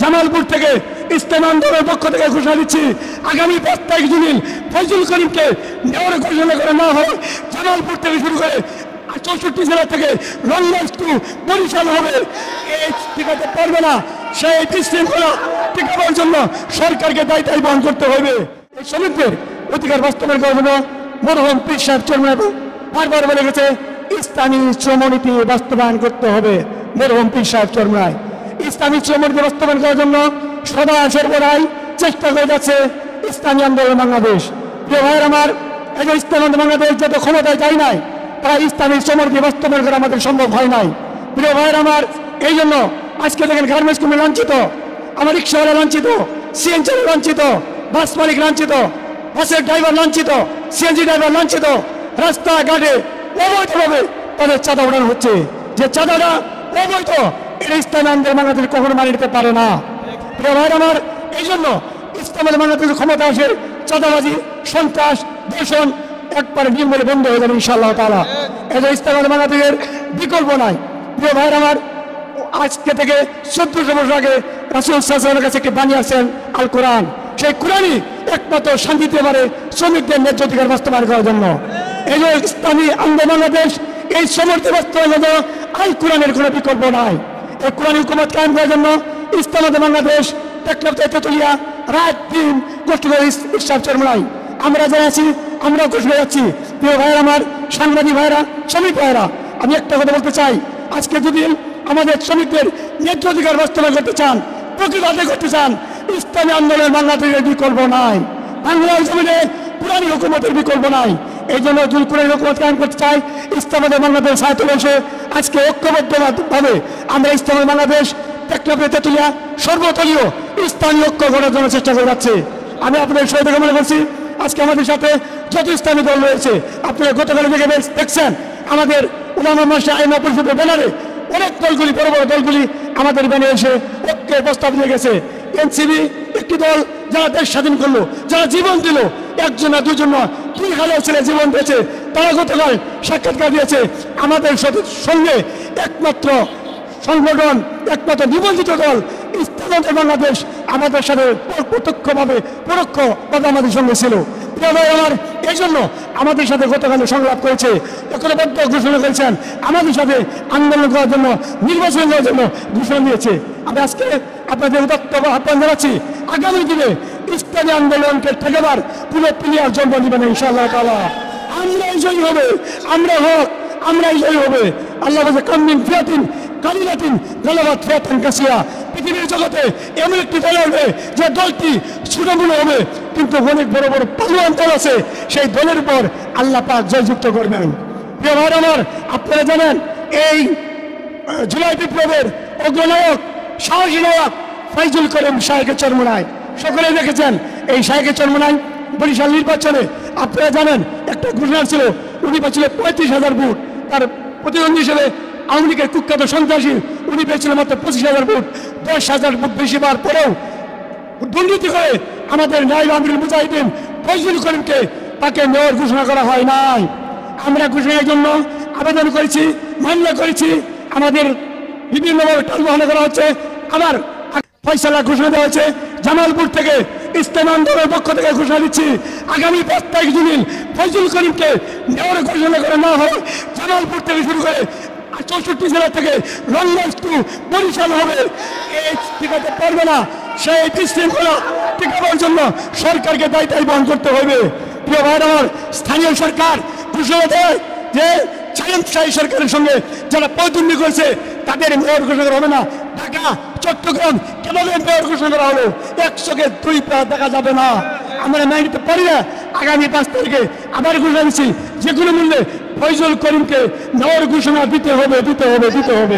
জামালপুর থেকে ইসলামী আন্দোলনের পক্ষ থেকে ঘোষণা দিচ্ছি, আগামী 5 তারিখ জুন ফয়জুল করিমকে নেওয়ার ঘোষণা করে না হয় জামালপুর থেকে শুরু করে 64 জেলা থেকে রংবাজ টু বরিশাল হবে। এই টিকাতে পারবে না, সেই বিশৃঙ্খলা টিকাবার জন্য সরকারকে দায়িত্ব বহন করতে হবে। এই শ্রমিকদের অধিকার বাস্তবায়ন করার জন্য মরহুম পীর সাহেব চরমনাই বারবার বলে গেছে ইসলামী শ্রমনীতি বাস্তবায়ন করতে হবে। মরহুম পীর সাহেব চরমনাই ইসলামী শ্রমনীতি বাস্তবায়ন করার জন্য সদা সর্বদাই চেষ্টা করে যাচ্ছে ইসলামী আন্দোলন বাংলাদেশ। প্রিয় ভাইয়ের আমার, এই যে ইসলামী আন্দোলন বাংলাদেশ যত ক্ষমতায় যায় নাই, তারা ইসলামী শ্রমনীতি বাস্তবায়ন করা আমাদের সম্ভব হয় নাই। প্রিয় ভাইয়ের আমার, এই জন্য আজকে দেখেন গার্মেন্টস কর্মী লাঞ্ছিত, আমার রিক্সাওয়ালা লাঞ্ছিত, সিএনজি লাঞ্ছিত, বাস মালিক লাঞ্ছিত, বাসের ড্রাইভার লাঞ্ছিত, সিএনজি ড্রাইভার লাঞ্ছিত, রাস্তাঘাটে অবৈধভাবে তাদের চাঁদা উঠানো হচ্ছে। যে চাঁদাটা অবৈধ, এটা ইসলামী আন্দোলন বাংলাদেশ কখনো মানিয়ে নিতে পারে না। প্রিয় ভাইয়ের আমার, এই জন্য ইসলামী বাংলাদেশের ক্ষমতা আসে চাঁদাবাজি, সন্ত্রাস, দূষণ একবারে নির্মূলে বন্ধ হয়ে যাবে ইনশাআল্লাহ তাআলা। এই যে ইসলামী বাংলাদেশের বিকল্প নাই। প্রিয় ভাইয়ের আমার, আজকে থেকে 1400 বছর আগে রাসূল সাল্লাল্লাহু আলাইহি ওয়াসাল্লামের কাছে একটি বাণী আছেন আল কোরআন। সেই কোরআনই একমাত্র শান্তি দিতে পারে শ্রমিকদের ন্যায্য অধিকার বাস্তবায়ন করার জন্য। এই যে ইসলামী আন্দোলন বাংলাদেশ, এই সমর্থ বাস্তবায়নের জন্য আল কোরআনের কোনো বিকল্প নাই। এই কোরআন হুকুমত কায়েম করার জন্য ইসলামী বাংলাদেশ টেকনাফ থেকে তেতুলিয়া রাত দিন কষ্ট করে ইসলাম চরমনাই আমরা যারা আছি, আমরা কষ্ট করে যাচ্ছি। প্রিয় ভাইয়েরা আমার, সাংবাদিক ভাইয়েরা, শ্রমিক ভাইয়েরা, আমি একটা কথা বলতে চাই, আজকে যদি আমাদের শ্রমিকদের ন্যায্য অধিকার বাস্তবায়ন করতে চান, প্রকৃত আদায় করতে চান, ইসলামী আন্দোলনের বাংলাদেশের বিকল্প নাই। বাংলার জমিনে কোরআনী হুকুমতের বিকল্প নাই। এই জন্য যদি কোরআনী হুকুমত কায়েম করতে চাই, ইসলামী বাংলাদেশ সাহিত্য বসে আজকে ঐক্যবদ্ধভাবে আমরা ইসলামী বাংলাদেশ টেকনাফে তেতুলিয়া সর্বদলীয় ইসলামী ঐক্য গড়ার জন্য চেষ্টা করে যাচ্ছে। আমি আপনাদের সবাই থেকে মনে করছি, আজকে আমাদের সাথে যত ইসলামী দল রয়েছে, আপনারা গতকাল থেকে দেখছেন আমাদের উলামা মাশায়েখ আইন পরিষদের ব্যানারে অনেক দলগুলি, বড় বড় দলগুলি আমাদের ব্যানারে এসে ঐক্যের প্রস্তাব দিয়ে গেছে। এনসিবি একটি দল, যারা দেশ স্বাধীন করলো, যারা জীবন দিল, একজন না দুজন না 2000 ছেলে জীবন দিয়েছে, তারা গতকাল সাক্ষাৎকার দিয়েছে আমাদের সঙ্গে। একমাত্র সংগঠন, একমাত্র নিবন্ধিত দল ইসলামী বাংলাদেশ আমাদের সাথে প্রত্যক্ষভাবে পরোক্ষভাবে আমাদের সঙ্গে ছিল। আমার এই জন্য আমাদের সাথে গতকালে সংলাপ করেছে, ঐক্যবদ্ধ ঘোষণা করেছেন, আমাদের সাথে আন্দোলন করার জন্য, নির্বাচন করার জন্য ঘোষণা দিয়েছে। আমি আজকে আপনাদের আহ্বান জানাচ্ছি, আগামী দিনে ইসলামী আন্দোলনকে ঠেকাবার পুরো প্লেয়ার জন্ম নেবেন ইনশাআল্লাহ তাআলা। আমরাই জয়ী হবে, আমরা হোক, আমরাই জয়ী হবে। আল্লাহ বলছে কামিন ফিয়াতিন কালিলাতিন গালাবাত ফিয়াতান কাসিয়া। পৃথিবীর জগতে এমন একটি দল হবে যে দলটি ছোটমূল্য হবে, কিন্তু অনেক বড় বড় পালোয়ান দল আছে, সেই দলের উপর আল্লাহ পাক জয়যুক্ত করবেন। প্রিয় ভাই আমার, আপনারা জানেন এই জুলাই বিপ্লবের অগ্রনায়ক, সাহসী নায়ক ফয়জুল করিম শাহেকে চরমনাই, সকলে দেখেছেন এই শাহেকে চরমনাই বরিশাল নির্বাচনে আপনারা জানেন একটা ঘোষণা ছিল, উনি পেয়েছিল 35,000 ভোট। তার প্রতিদ্বন্দ্বী হিসেবে আওয়ামী লীগের কুখ্যাত সন্ত্রাসী, উনি পেয়েছিল মাত্র 25,000 ভোট। 10,000 ভোট বেশি বার পরেও দুর্নীতি করে আমাদের নায়েব আমিরুল মুজাহিদিন ফয়জুল করিমকে তাকে মেয়র ঘোষণা করা হয় নাই। আমরা ঘোষণার জন্য আবেদন করেছি, মামলা করেছি, আমাদের বিভিন্নভাবে টালবাহানা করা হচ্ছে। আবার ফয়সালা ঘোষণা দেওয়া হয়েছে জামালপুর থেকে ইসলামী আন্দোলনের পক্ষ থেকে ঘোষণা দিচ্ছি, আগামী 5 তারিখ জুন ফয়জুল করিমকে নেওয়ার ঘোষণা করে না হয় জামালপুর থেকে শুরু করে 64 জেলা থেকে রংবাজ টু বরিশাল হবে। এই টিকাতে পারবে না, সেই বিশৃঙ্খলা টিকাবার জন্য সরকারকে দায়িত্ব বহন করতে হবে। প্রিয় ভাইরা আমার, স্থানীয় সরকার ঘোষণা দেয় যে শাহী সরকারের সঙ্গে যারা প্রতিদ্বন্দ্বী করেছে তাদের মেয়র ঘোষণা করা হবে না। ঢাকা, চট্টগ্রাম কেবল মেয়র ঘোষণা করা হলো, 100-কে 2 পা দেখা যাবে না। আমরা মেনে নিতে পারি না। আগামী 5 তারিখে আবার ঘোষণা দিচ্ছি, যে কোনো মূল্যে ফয়জুল করিমকে মেয়র ঘোষণা দিতে হবে, দিতে হবে, দিতে হবে।